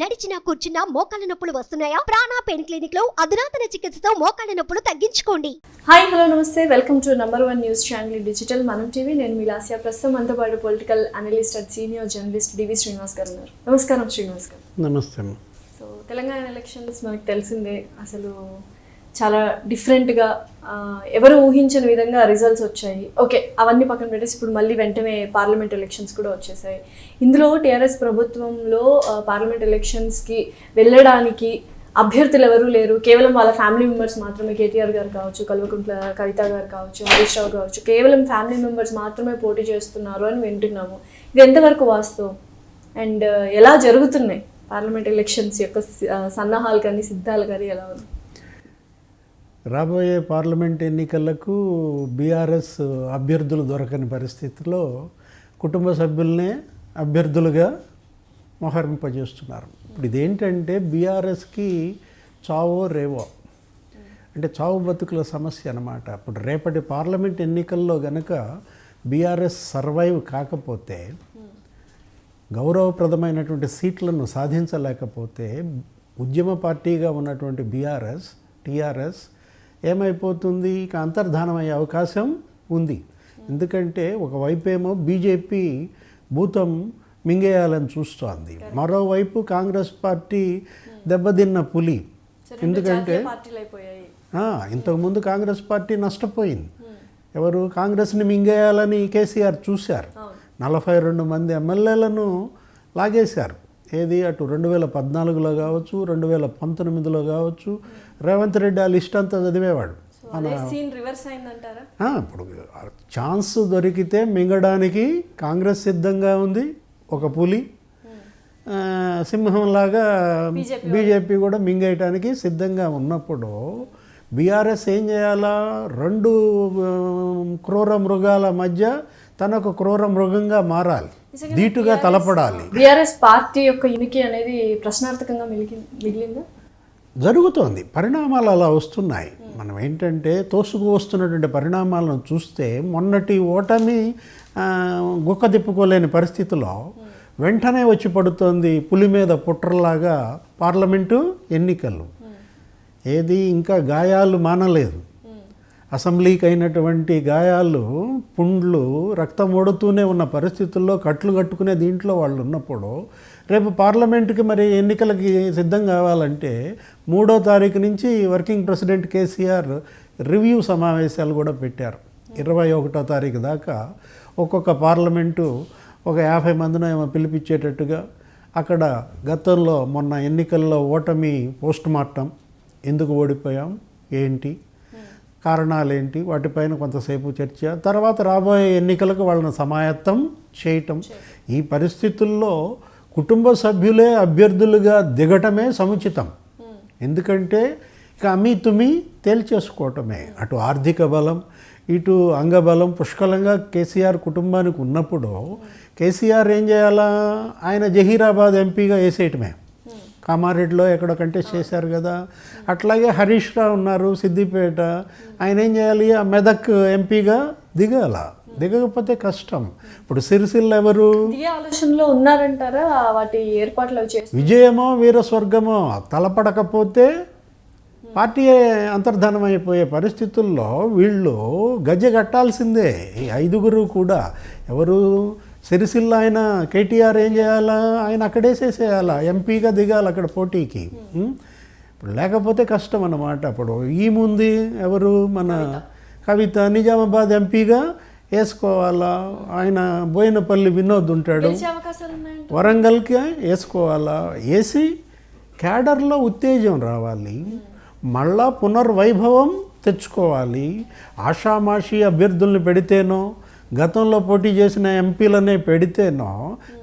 నడిచినా కూర్చున్నా మోకాళ్ళ నొప్పులు వస్తున్నాయా? ప్రాణ పెయిన్ క్లినిక్ లో అధునాతన చికిత్సతో మోకాళ్ళ నొప్పులు తగ్గించుకోండి. హాయ్ హలో నమస్తే, welcome to #1 news channel digital Manam TV. నేను మీ లాస్యా. ప్రస్తుతం మనతో పాటు political analyst and senior journalist DV Srinivas garu ఉన్నారు. నమస్కారం శ్రీనివాస్ గారు. నమస్తే. సో తెలంగాణ ఎలక్షన్స్ మనకు తెలిసిందే, అసలు చాలా డిఫరెంట్గా ఎవరు ఊహించని విధంగా రిజల్ట్స్ వచ్చాయి. ఓకే, అవన్నీ పక్కన పెట్టేసి ఇప్పుడు మళ్ళీ వెంటనే పార్లమెంట్ ఎలక్షన్స్ కూడా వచ్చేసాయి. ఇందులో టీఆర్ఎస్ ప్రభుత్వంలో పార్లమెంట్ ఎలక్షన్స్కి వెళ్ళడానికి అభ్యర్థులు ఎవరూ లేరు, కేవలం వాళ్ళ ఫ్యామిలీ మెంబర్స్ మాత్రమే. కేటీఆర్ గారు కావచ్చు, కల్వకుంట్ల కవిత గారు కావచ్చు, హరీష్ రావు కావచ్చు, కేవలం ఫ్యామిలీ మెంబర్స్ మాత్రమే పోటీ చేస్తున్నారు అని వింటున్నాము. ఇది ఎంతవరకు వాస్తవం అండ్ ఎలా జరుగుతున్నాయి పార్లమెంట్ ఎలక్షన్స్ యొక్క సన్నాహాలు కానీ సిద్ధాలు కానీ ఎలా ఉంది? రాబోయే పార్లమెంట్ ఎన్నికలకు బీఆర్ఎస్ అభ్యర్థులు దొరకని పరిస్థితిలో కుటుంబ సభ్యులనే అభ్యర్థులుగా మోహరింపజేస్తున్నారు. ఇప్పుడు ఇదేంటంటే బీఆర్ఎస్కి చావో రేవో, అంటే చావు బతుకుల సమస్య అన్నమాట. ఇప్పుడు రేపటి పార్లమెంట్ ఎన్నికల్లో గనక బీఆర్ఎస్ సర్వైవ్ కాకపోతే, గౌరవప్రదమైనటువంటి సీట్లను సాధించలేకపోతే, ఉద్యమ పార్టీగా ఉన్నటువంటి టీఆర్ఎస్ ఏమైపోతుంది? ఇక అంతర్ధానం అయ్యే అవకాశం ఉంది. ఎందుకంటే ఒకవైపేమో బీజేపీ భూతం మింగేయాలని చూస్తోంది, మరోవైపు కాంగ్రెస్ పార్టీ దెబ్బతిన్న పులి. ఎందుకంటే ఇంతకుముందు కాంగ్రెస్ పార్టీ నష్టపోయింది. ఎవరు? కాంగ్రెస్ని మింగేయాలని కేసీఆర్ చూశారు. 42 మంది ఎమ్మెల్యేలను లాగేశారు. ఏది? అటు 2014లో కావచ్చు, 2019లో కావచ్చు. రేవంత్ రెడ్డి ఆ లిస్ట్ అంతా చదివేవాడు. ఇప్పుడు ఛాన్స్ దొరికితే మింగడానికి కాంగ్రెస్ సిద్ధంగా ఉంది. ఒక పులి సింహంలాగా బీజేపీ కూడా మింగేయటానికి సిద్ధంగా ఉన్నప్పుడు బీఆర్ఎస్ ఏం చేయాలా? 2 క్రూర మృగాల మధ్య తనొక క్రూర మృగంగా మారాలి, ధీటుగా తలపడాలి. బీఆర్ఎస్ పార్టీ యొక్క యూనిటీ అనేది ప్రశ్నార్థకంగా మిగిలిందా? జరుగుతోంది. పరిణామాలు అలా వస్తున్నాయి. మనం ఏంటంటే తోసుకు వస్తున్నటువంటి పరిణామాలను చూస్తే మొన్నటి ఓటమి గుక్క తిప్పుకోలేని పరిస్థితిలో వెంటనే వచ్చి పడుతోంది పులి మీద పుట్రలాగా పార్లమెంటు ఎన్నికలు. ఏది? ఇంకా గాయాలు మానలేదు. అసెంబ్లీకి అయినటువంటి గాయాలు, పుండ్లు, రక్తం ఓడుతూనే ఉన్న పరిస్థితుల్లో కట్లు కట్టుకునే దీంట్లో వాళ్ళు ఉన్నప్పుడు రేపు పార్లమెంటుకి మరి ఎన్నికలకి సిద్ధం కావాలంటే 3వ తారీఖు నుంచి వర్కింగ్ ప్రెసిడెంట్ కేసీఆర్ రివ్యూ సమావేశాలు కూడా పెట్టారు. 21వ తారీఖు దాకా ఒక్కొక్క పార్లమెంటు ఒక 50 మందిని ఏమో పిలిపించేటట్టుగా, అక్కడ గతంలో మొన్న ఎన్నికల్లో ఓటమి పోస్ట్ మార్టం, ఎందుకు ఓడిపోయాం, ఏంటి కారణాలేంటి, వాటిపైన కొంతసేపు చర్చ, తర్వాత రాబోయే ఎన్నికలకు వాళ్ళని సమాయత్తం చేయటం. ఈ పరిస్థితుల్లో కుటుంబ సభ్యులే అభ్యర్థులుగా దిగటమే సముచితం. ఎందుకంటే ఇక అమీతుమి తేల్చేసుకోవటమే. అటు ఆర్థిక బలం, ఇటు అంగబలం పుష్కలంగా కేసీఆర్ కుటుంబానికి ఉన్నప్పుడు కేసీఆర్ ఏం చేయాలా? ఆయన జహీరాబాద్ ఎంపీగా వేసేయటమే. కామారెడ్డిలో ఎక్కడ కంటెస్ట్ చేశారు కదా. అట్లాగే హరీష్ రావు ఉన్నారు సిద్దిపేట, ఆయన ఏం చేయాలి? ఆ మెదక్ ఎంపీగా దిగాల. దిగకపోతే కష్టం. ఇప్పుడు సిరిసిల్ల ఎవరు ఆలోచనలో ఉన్నారంటారా? వాటి ఏర్పాట్లు విజయమో వీరస్వర్గమో తలపడకపోతే పార్టీ అంతర్ధానం అయిపోయే పరిస్థితుల్లో వీళ్ళు గజ్జె కట్టాల్సిందే. ఈ 5గురు కూడా. ఎవరు? సిరిసిల్ల ఆయన కేటీఆర్ ఏం చేయాలా? ఆయన అక్కడేసేసేయాలా, ఎంపీగా దిగాలి అక్కడ పోటీకి. ఇప్పుడు లేకపోతే కష్టం అన్నమాట. అప్పుడు ఈ ముందు ఎవరు? మన కవిత నిజామాబాద్ ఎంపీగా వేసుకోవాలా. ఆయన బోయినపల్లి వినోద్ ఉంటాడు, వరంగల్కి వేసుకోవాలా. వేసి క్యాడర్లో ఉత్తేజం రావాలి, మళ్ళా పునర్వైభవం తెచ్చుకోవాలి. ఆషామాషి అభ్యర్థుల్ని పెడితేనో, గతంలో పోటీ చేసిన ఎంపీలనే పెడితేనో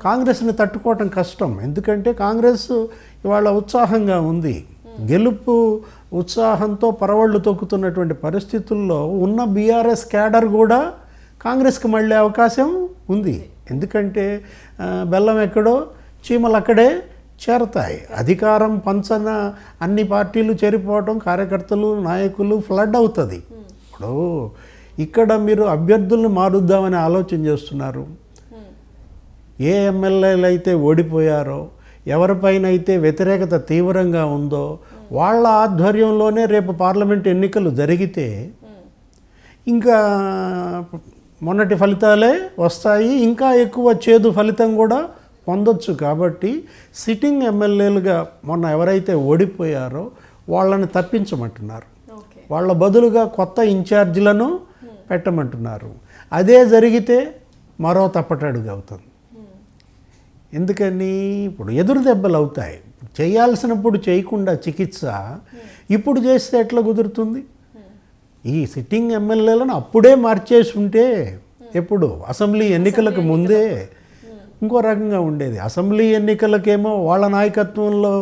కాంగ్రెస్ని తట్టుకోవటం కష్టం. ఎందుకంటే కాంగ్రెస్ ఇవాళ ఉత్సాహంగా ఉంది. గెలుపు ఉత్సాహంతో పరవళ్ళు తొక్కుతున్నటువంటి పరిస్థితుల్లో ఉన్న బీఆర్ఎస్ క్యాడర్ కూడా కాంగ్రెస్కి మళ్ళీ అవకాశం ఉంది. ఎందుకంటే బెల్లం ఎక్కడో చీమలు అక్కడే చేరతాయి. అధికారం పంచన అన్ని పార్టీలు చేరిపోవటం, కార్యకర్తలు నాయకులు ఫ్లడ్ అవుతుంది. ఇప్పుడు ఇక్కడ మీరు అభ్యర్థుల్ని మారుద్దామని ఆలోచన చేస్తున్నారు. ఏ ఎమ్మెల్యేలు అయితే ఓడిపోయారో, ఎవరిపైన అయితే వ్యతిరేకత తీవ్రంగా ఉందో వాళ్ళ ఆధ్వర్యంలోనే రేపు పార్లమెంట్ ఎన్నికలు జరిగితే ఇంకా మొన్నటి ఫలితాలే వస్తాయి, ఇంకా ఎక్కువ చేదు ఫలితం కూడా పొందొచ్చు. కాబట్టి సిట్టింగ్ ఎమ్మెల్యేలుగా మొన్న ఎవరైతే ఓడిపోయారో వాళ్ళని తప్పించమంటున్నారు, ఓకే. వాళ్ళ బదులుగా కొత్త ఇన్ఛార్జీలను పెట్టమంటున్నారు. అదే జరిగితే మరో తప్పటడుగు అవుతుంది. ఎందుకని ఇప్పుడు ఎదురు దెబ్బలు అవుతాయి. చేయాల్సినప్పుడు చేయకుండా చికిత్స ఇప్పుడు చేస్తే ఎట్లా కుదురుతుంది? ఈ సిట్టింగ్ ఎమ్మెల్యేలను అప్పుడే మార్చేసి ఉంటే ఎప్పుడు అసెంబ్లీ ఎన్నికలకు ముందే ఇంకో రకంగా ఉండేది. అసెంబ్లీ ఎన్నికలకేమో వాళ్ళ నాయకత్వంలో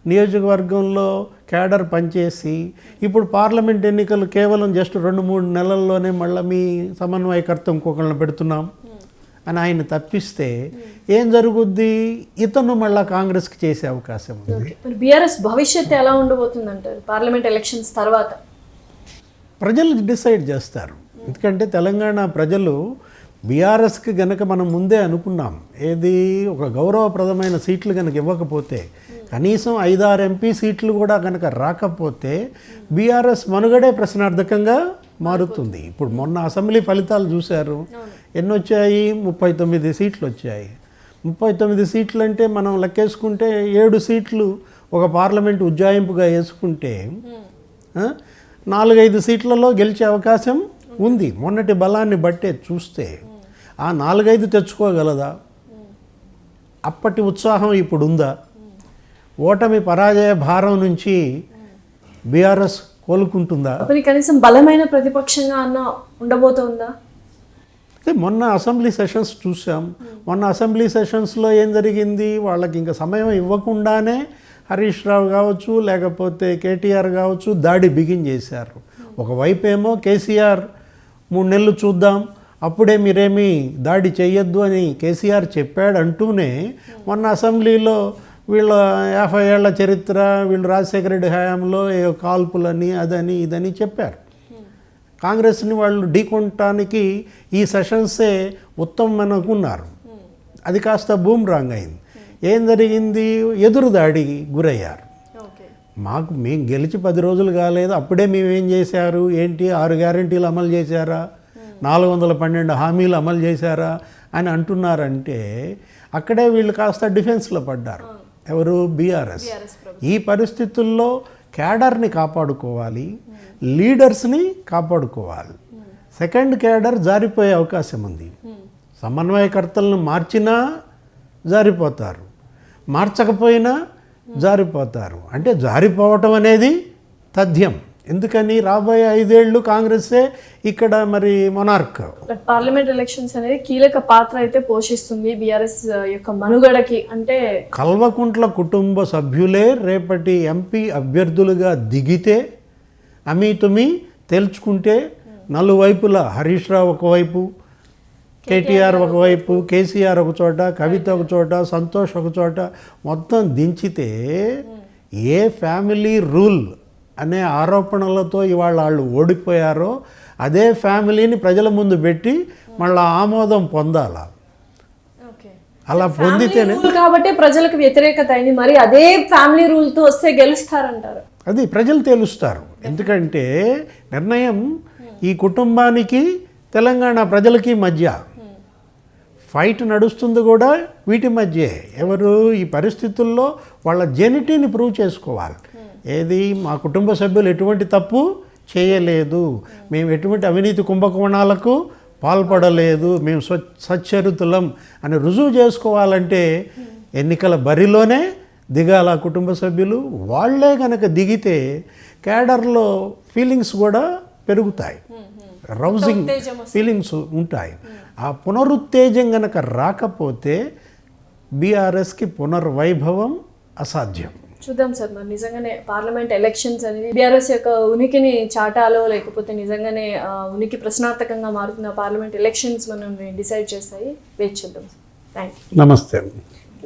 నియోజకవర్గంలో క్యాడర్ పనిచేసి, ఇప్పుడు పార్లమెంట్ ఎన్నికలు కేవలం జస్ట్ 2-3 నెలల్లోనే మళ్ళీ మీ సమన్వయకర్త ఇంకొకళ్ళని పెడుతున్నాం అని ఆయన తప్పిస్తే ఏం జరుగుద్ది? ఇతను మళ్ళీ కాంగ్రెస్కి చేసే అవకాశం ఉంది. బీఆర్ఎస్ భవిష్యత్తు ఎలా ఉండబోతుంది అంటారు పార్లమెంట్ ఎలక్షన్స్ తర్వాత? ప్రజలు డిసైడ్ చేస్తారు. ఎందుకంటే తెలంగాణ ప్రజలు బీఆర్ఎస్కి గనక మనం ముందే అనుకున్నాం, ఏది ఒక గౌరవప్రదమైన సీట్లు కనుక ఇవ్వకపోతే, కనీసం 5-6 ఎంపీ సీట్లు కూడా కనుక రాకపోతే బీఆర్ఎస్ మనుగడే ప్రశ్నార్థకంగా మారుతుంది. ఇప్పుడు మొన్న అసెంబ్లీ ఫలితాలు చూశారు, ఎన్ని వచ్చాయి? 39 సీట్లు వచ్చాయి. 39 సీట్లు అంటే మనం లెక్కేసుకుంటే 7 సీట్లు ఒక పార్లమెంట్ ఉజ్జాయింపుగా వేసుకుంటే 4-5 సీట్లలో గెలిచే అవకాశం ఉంది. మొన్నటి బలాన్ని బట్టే చూస్తే ఆ 4-5 తెచ్చుకోగలదా? అప్పటి ఉత్సాహం ఇప్పుడు ఉందా? ఓటమి పరాజయ భారం నుంచి బీఆర్ఎస్ కోలుకుంటుందా? మరి కనీసం బలమైన ప్రతిపక్షంగా అన్న ఉండబోతుందా? మొన్న అసెంబ్లీ సెషన్స్ చూసాం. మొన్న అసెంబ్లీ సెషన్స్లో ఏం జరిగింది? వాళ్ళకి ఇంకా సమయం ఇవ్వకుండానే హరీష్ రావు కావచ్చు, లేకపోతే కేటీఆర్ కావచ్చు, దాడి బిగిన్ చేశారు. ఒకవైపు ఏమో కేసీఆర్ 3 నెలలు చూద్దాం, అప్పుడే మీరేమీ దాడి చేయొద్దు అని కేసీఆర్ చెప్పాడు అంటూనే మొన్న అసెంబ్లీలో వీళ్ళ 50 ఏళ్ల చరిత్ర, వీళ్ళు రాజశేఖర రెడ్డి హయాంలో కాల్పులని అదని ఇదని చెప్పారు. కాంగ్రెస్ని వాళ్ళు ఢీకొనటానికి ఈ సెషన్సే ఉత్తమం అనుకున్నారు. అది కాస్త బూమ్రాంగ్ అయింది. ఏం జరిగింది? ఎదురుదాడికి గురయ్యారు. మేము గెలిచి 10 రోజులు కాలేదు, అప్పుడే మేమేం చేశారు? ఏంటి 6 గ్యారెంటీలు అమలు చేశారా, 412 హామీలు అమలు చేశారా అని అంటున్నారంటే అక్కడే వీళ్ళు కాస్త డిఫెన్స్లో పడ్డారు. ఎవరు? బీఆర్ఎస్. ఈ పరిస్థితుల్లో క్యాడర్ని కాపాడుకోవాలి, లీడర్స్ని కాపాడుకోవాలి. సెకండ్ క్యాడర్ జారిపోయే అవకాశం ఉంది. సమన్వయకర్తలను మార్చినా జారిపోతారు, మార్చకపోయినా జారిపోతారు. అంటే జారిపోవటం అనేది తథ్యం. ఎందుకని? రాబోయే 5 ఏళ్ళు కాంగ్రెస్సే ఇక్కడ మరి మొనార్క్. బట్ పార్లమెంట్ ఎలక్షన్స్ అనేది కీలక పాత్ర అయితే పోషిస్తుంది బీఆర్ఎస్ యొక్క మనుగడకి. అంటే కల్వకుంట్ల కుటుంబ సభ్యులే రేపటి ఎంపీ అభ్యర్థులుగా దిగితే, అమీతుమి తేల్చుకుంటే, నలువైపులా హరీష్ రావు ఒకవైపు, కేటీఆర్ ఒకవైపు, కేసీఆర్ ఒక చోట, కవిత ఒక చోట, సంతోష్ ఒక చోట మొత్తం దించితే ఏ ఫ్యామిలీ రూల్ అనే ఆరోపణలతో ఇవాళ వాళ్ళు ఓడిపోయారో అదే ఫ్యామిలీని ప్రజల ముందు పెట్టి మళ్ళీ ఆమోదం పొందాలా. అలా పొందితేనే కాబట్టి ప్రజలకు వ్యతిరేకత అయింది. మరి అదే ఫ్యామిలీ రూల్తో వస్తే గెలుస్తారంటారు? అది ప్రజలు తెలుస్తారు. ఎందుకంటే నిర్ణయం ఈ కుటుంబానికి తెలంగాణ ప్రజలకి మధ్య ఫైట్ నడుస్తుంది కూడా వీటి మధ్యే. ఎవరు? ఈ పరిస్థితుల్లో వాళ్ళ జెనిటీని ప్రూవ్ చేసుకోవాలి. ఏది? మా కుటుంబ సభ్యులు ఎటువంటి తప్పు చేయలేదు, మేము ఎటువంటి అవినీతి కుంభకోణాలకు పాల్పడలేదు, మేము సచ్చరితులం అని రుజువు చేసుకోవాలంటే ఎన్నికల బరిలోనే దిగాల కుటుంబ సభ్యులు. వాళ్ళే కనుక దిగితే క్యాడర్లో ఫీలింగ్స్ కూడా పెరుగుతాయి, రౌజింగ్ ఫీలింగ్స్ ఉంటాయి. ఆ పునరుత్తేజం కనుక రాకపోతే బీఆర్ఎస్కి పునర్వైభవం అసాధ్యం. చూద్దాం సార్, మరి నిజంగానే పార్లమెంట్ ఎలక్షన్స్ అనేది బీఆర్ఎస్ యొక్క ఉనికిని చాటాలో లేకపోతే నిజంగానే ఉనికి ప్రశ్నార్థకంగా మారుతున్న పార్లమెంట్ ఎలక్షన్స్ మనం డిసైడ్ చేస్తాయి. వెయిట్ చేద్దాం. Thank you. నమస్తే.